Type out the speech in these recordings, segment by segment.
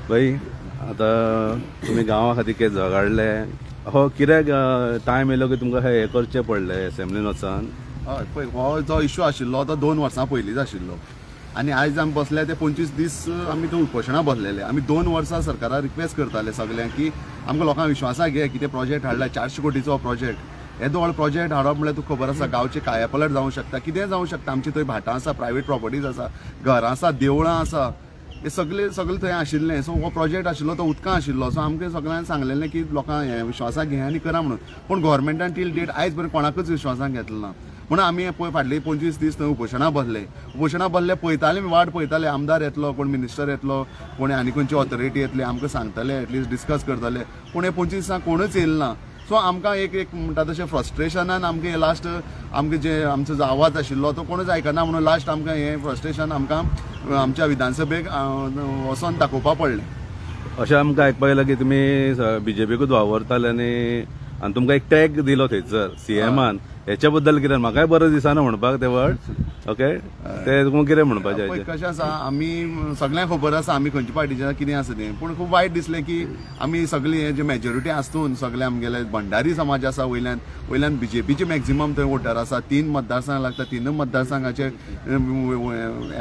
भाई आतां तुमी गांवा खातीर कितें झगडले हो कित्याक टायम येयलो की तुमकां हे करचें पडलें एसेंब्लीन वचून? हय पळय हो जो इश्यू आशिल्लो तो 2 वर्सां पयलींच आशिल्लो आनी आयज आमी बसले ते 25 दीस आमी थंय उपोशणां बसलेले. आमी 2 वर्सां सरकाराक रिक्वेस्ट करताले सगळ्यांक की आमकां लोकांक विश्वासाक घे कितें प्रोजेक्ट हाडला 400 कोटीचो प्रोजेक्ट. येदो व्हड प्रोजेक्ट हाडप म्हळ्यार तुका खबर आसा गांवचे कायापलट जावंक शकता, कितेंय जावंक शकता. आमची थंय भाटां आसा, प्रायवेट प्रॉपर्टीज आसा, घरां आसा, देवळां आसा, हे सगळे थंय आशिल्लें. सो हो प्रोजेक्ट आशिल्लो तो उदकां आशिल्लो. सो आमकां सगळ्यांक सांगलेलें की लोकांक हें विश्वासाक घे आनी करा म्हणून. पूण गोव्हर्मेंटान टील डेट आयज पर्यंत कोणाकूच विश्वासाक घेतलो ना. म्हणून आमी पळय फाटली 25 दीस थंय उपोशणां बसले पळयताले वाट पळयताले आमदार येतलो, कोण मिनिस्टर येतलो, कोण आनी खंयची ऑथॉरिटी येतली, आमकां सांगतले एटलिस्ट डिस्कस करतले. पूण हे 25 दिसां कोणूच येयले ना. सो आमकां एक म्हणटा तशें फ्रस्ट्रेशनान आमकां हे लास्ट आमकां जे आमचो जो आवाज आशिल्लो तो कोणूच आयकना म्हणून लास्ट आमकां हें फ्रस्ट्रेशन आमकां आमच्या विधानसभेक वचोन दाखोवपा पडलें. अशें आमकां आयकपाक येयलां की तुमी बीजेपीकूच वावरताले आनी तुमकां एक टॅग दिलो थंयसर सीएमान. हेच्या बद्दल कितें म्हाकाय बरें दिसना म्हणपाक ते वर्ड. ओके, ते तुमकां कितें म्हणपाचें? कशें आसा, आमी सगळ्यांक खबर आसा आमी खंयच्या पार्टीचे कितें आसा तें. पूण खूब वायट दिसलें की आमी सगळी हे जे मेजॉरिटी आसतून सगळे आमगेले भंडारी समाज आसा वयल्यान बीजेपीचे मॅक्झिमम थंय वोटर आसा. 3 मतदारसंघ लागता, 3 मतदारसंघाचे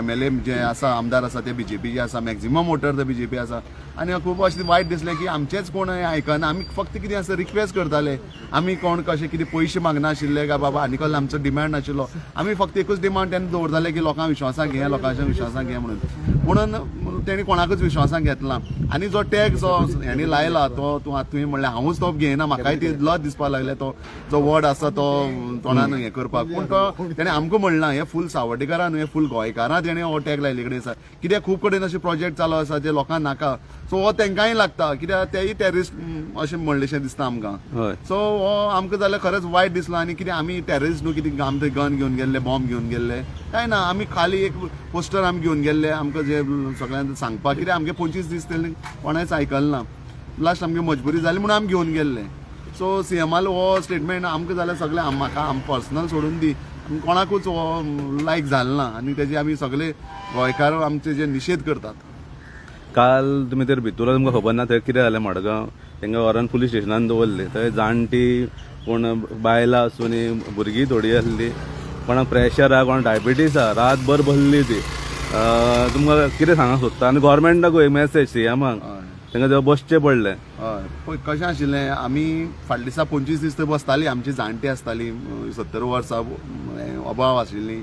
MLA जे आसा आमदार आसा ते बीजेपीचे आसा, मॅक्झिमम वोटर ते बीजेपी आसा. आनी खूब अशें वायट दिसलें की आमचेच कोण आयकना. आमी फक्त कितें आसा रिक्वेस्ट करताले. आमी कोण कशें कितें पयशे मागनाशिल्ले काय बाबा आनी कसलो आमचो डिमांड नाशिल्लो. आमी फक्त एकूच डिमांड तेन्ना दवरताले की लोकांक विश्वासाक घे, लोकांच्या विश्वासाक घे म्हणून तेणी कोणाकूच विश्वासाक घेतला. आनी जो टॅग जो हेणी लायला तो तुवें म्हणलें हांवूच तो घेयना, म्हाकाय ती लज दिसपाक लागले तो जो वर्ड आसा तो तोंडान हें करपाक. पूण तो तेणें आमकां म्हणला हें फूल सावड्डेकारान हें फूल गोंयकारां तेणें हो टॅग लायले कडेन आसा. कित्याक खूब कडेन अशे प्रोजेक्ट चालू आसा जे लोकांक नाका. सो हो तेंकांय लागता कित्याक तेय टेररिस्ट अशें म्हणलेशें दिसता आमकां. सो हो आमकां जाल्यार खरेंच वायट दिसलो. आनी कितें आमी टेररिस्ट न्हू कितें आमी थंय गन घेवन गेल्ले, बॉम्ब घेवन गेल्ले काय ना. आमी खाली एक पोस्टर आमी घेवन गेल्ले आमकां जे सगळ्यांक सांगपाक. कित्याक आमगे 25 दीस तेणी कोणाच आयकलें ना. लास्ट आमगे मजबुरी जाली म्हणून आमी घेवन गेल्ले. सो सीएमाल हो स्टेटमेंट आमकां जाल्यार सगळें म्हाका पर्सनल सोडून दी कोणाकूच हो लायक जालें ना. आनी तेजे आमी सगळे गोंयकार आमचे जे निशेध करतात. काल तुमी तर भितर तुमकां खबर ना थंय कितें जालें मडगांव. तेंकां व्हरोन पुलीस स्टेशनान दवरले. थंय जाणटी कोण बायलां आसूं भुरगीं थोडीं आसलीं, कोणाक प्रेशर आहा, कोणाक डायबिटीस आहा, रातभर बसली ती. तुमकां कितें सांगूंक सोदता आनी गोव्हर्मेंटाक एक मेसेज सीएमाक तेंकां थंय बसचें पडलें. हय पळय कशें आशिल्लें, आमी फाटल्या दिसा 25 दीस थंय बसतालीं. आमची जाणटी आसतालीं 70 वर्सां अभाव आशिल्लीं.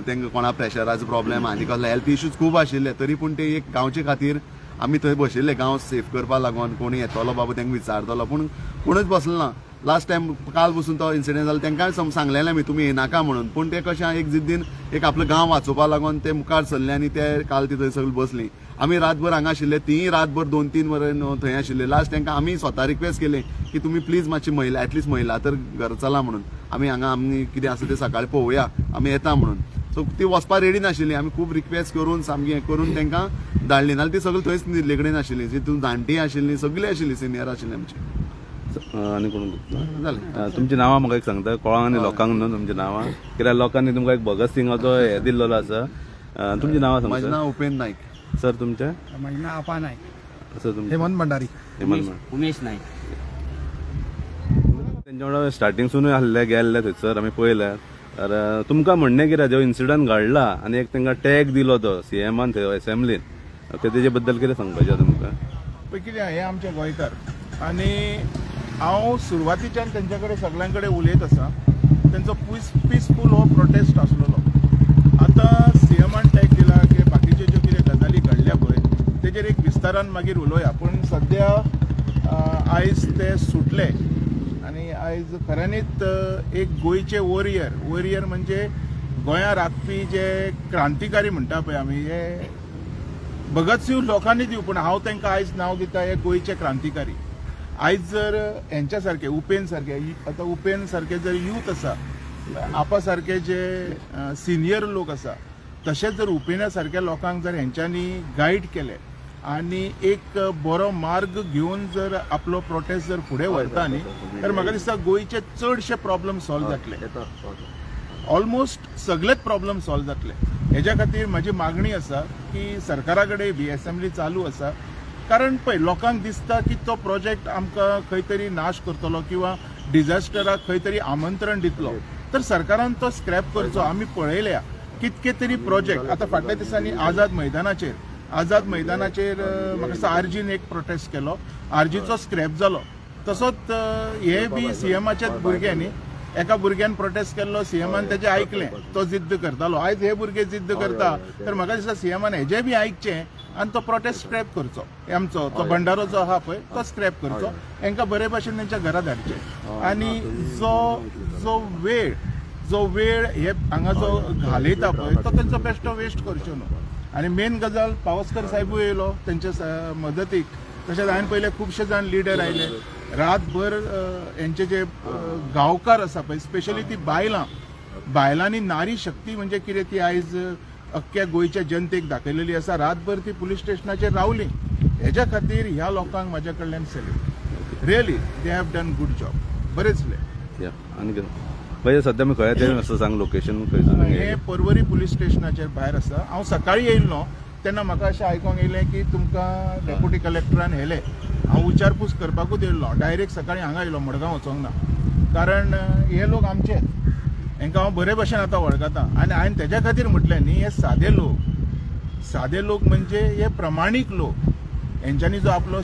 तेंकां कोणा प्रेशराचो प्रॉब्लेम आनी कसले हेल्थ इश्यूज खूब आशिल्ले. तरी पूण ते एक गांवचे खातीर आमी थंय बशिल्ले गांव सेफ करपा लागून. कोणी येतलो बाबा तेंकां विचारतलो पूण कोणूच बसलो ना. लास्ट टायम काल बसून तो इन्सिडेंट जालो तेंकांय सांगलेलें आमी तुमी येनाका म्हणून. पूण ते कशें एक जिद्दीन एक आपलो गांव वाचोवपा लागून ते मुखार सरले आनी ते काल ती थंय सगळीं बसलीं. आमी रातभर हांगा आशिल्ले, तीय रातभर 2-3 वरां थंय आशिल्ले. लास्ट तांकां आमी स्वता रिक्वेस्ट केली की तुमी प्लीज मातशी महिला एटलीस्ट महिला तर घर चला म्हणून. आमी हांगा आमी कितें आसा तें सकाळीं पळोवया, आमी येता म्हणून. सो ती वचपा रेडी नाशिल्ली. आमी खूब रिक्वेस्ट करून सामकी हें करून तांकां धाडली. नाल्यार ती सगळीं थंयच न्हिदले कडेन आशिल्लीं. तितून जाणटी आशिल्लीं, सगळीं आशिल्लीं, सिनियर आशिल्लीं आमची. आनी कोण जालें. तुमची नांवां म्हाका एक सांगता कोळांक आनी लोकांक न्हू तुमची नांवां. कित्याक लोकांनी तुमकां एक भगत सिंगाचो हें दिल्लो आसा. तुमची नांवां सांगता. म्हजें नांव उपेंद्र नायक. सर तुमचें? म्हजें नांव अपा नायक. सर तुमचें? हेमंत भंडारी. उमेश नायक. तेंच्या वांगडा स्टार्टिंगसूनय आसले गेल्ले थंयसर आमी पळयल्यार. तर तुमकां म्हणणें कितें जो इन्सिडंट घडला आनी एक तांकां टॅग दिलो तो सीएमान थंय एसेंब्लीन, तेजे बद्दल कितें सांगपाचें तुमकां? पळय कितें हे आमचे गोंयकार आनी हांव सुरवातीच्यान तेंच्या कडेन सगळ्यां कडेन उलयत आसा. तेंचो पिसफूल हो प्रोटेस्ट आसलेलो. आतां सीएमान टॅग दिला की बाकीच्यो ज्यो कितें गजाली घडल्या पळय तेजेर एक विस्तारान मागीर उलोवया. पूण सद्या आयज ते सुटले आनी आयज खऱ्यांनीच एक गोंयचे वॉरियर म्हणजे गोंया राखपी जे क्रांतिकारी म्हणटा पळय आमी, हे भगत सिंग लोकांनी दिवं. पूण हांव तांकां आयज नांव दिता हे गोंयचे क्रांतिकारी. आयज जर हेंच्या सारके उपेंद्र सारके, आतां उपेंद्र सारके जर यूथ आसा, आपा सारके जे सिनियर लोक आसा, तशेंच जर उपेंद्रा सारक्या लोकांक जर हेंच्यांनी गायड केलें आनी एक बरो मार्ग घेवन जर आपलो प्रोटेस्ट जर फुडें व्हरता न्ही, तर म्हाका दिसता गोंयचे चडशे प्रॉब्लेम सॉल्व जातले. ऑलमोस्ट सगळेच प्रॉब्लेम सॉल्व जातले. हेज्या खातीर म्हाजी मागणी आसा की सरकारा कडेन ही असेंब्ली चालू आसा कारण पळय लोकांक दिसता की तो प्रोजेक्ट आमकां खंय तरी नाश करतलो किंवा डिझास्टराक खंय तरी आमंत्रण दितलो, तर सरकारान तो स्क्रॅप करचो. आमी पळयल्या कितके तरी प्रोजेक्ट. आतां फाटल्या दिसांनी आझाद मैदानाचेर म्हाका दिसता आरजीन एक प्रोटेस्ट केलो, आरजीचो स्क्रॅप जालो. तसोच हे बी सीएमाच्याच भुरग्यांनी एका भुरग्यान प्रोटेस्ट केल्लो, सीएमान तेजें आयकलें, तो जिद्द करतालो. आयज हे भुरगे जिद्द करता, तर म्हाका दिसता सीएमान हेजें बी आयकचें आनी तो प्रोटेस्ट स्क्रॅप करचो. आमचो तो भंडारो जो आहा पळय तो स्क्रॅप करचो, हांकां बरे भाशेन तेंच्या घरा धाडचें. आनी जो वेळ हे हांगा जो घालयता पळय तो तेंचो बेश्टो वेस्ट करचो न्हू. आनी मेन गजाल पावसकर साहेबूय येयलो तेंच्या मदतीक. तशेंच हांवें पयले खुबशे जाण लिडर आयले. रातभर हेंचे जे गांवकार आसा पळय, स्पेशली ती बायलांनी नारी शक्ती म्हणजे कितें ती आयज अख्ख्या गोंयच्या जनतेक दाखयलेली आसा. रातभर ती पुलीस स्टेशनाचेर रावली. हेज्या खातीर ह्या लोकांक म्हाज्या कडल्यान salute. Really they have done good job. बरेच या आनी कितें भैया सध्या मी खंय तें असं सांग लोकेशन खंय हे पर्वरी पुलीस स्टेशनाचेर भायर आसा. हांव सकाळीं येयल्लो तेन्ना म्हाका अशें आयकोंक येयलें की तुमकां डेप्युटी कलेक्टरान हेले. हांव विचारपूस करपाकूच येयल्लो. डायरेक्ट सकाळीं हांगा येयलो, मडगांव वचोंक ना. कारण हे लोक आमचे, हांकां हांव बरे भशेन आतां वळखता. आनी हांवें तेज्या खातीर म्हटलें न्ही, हे सादे लोक म्हणजे हे प्रमाणीक लोक. हेंच्यांनी जो आपलो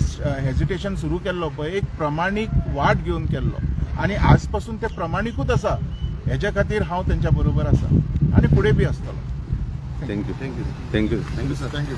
हेजिटेशन सुरू केल्लो पळय, एक प्रमाणीक वाट घेवन केल्लो आनी आज पासून ते प्रमाणीकूच आसा. हेज्या खातीर हांव तेंच्या बरोबर आसा आनी फुडें बी आसतलो. थँक्यू. Thank you sir. थँक्यू.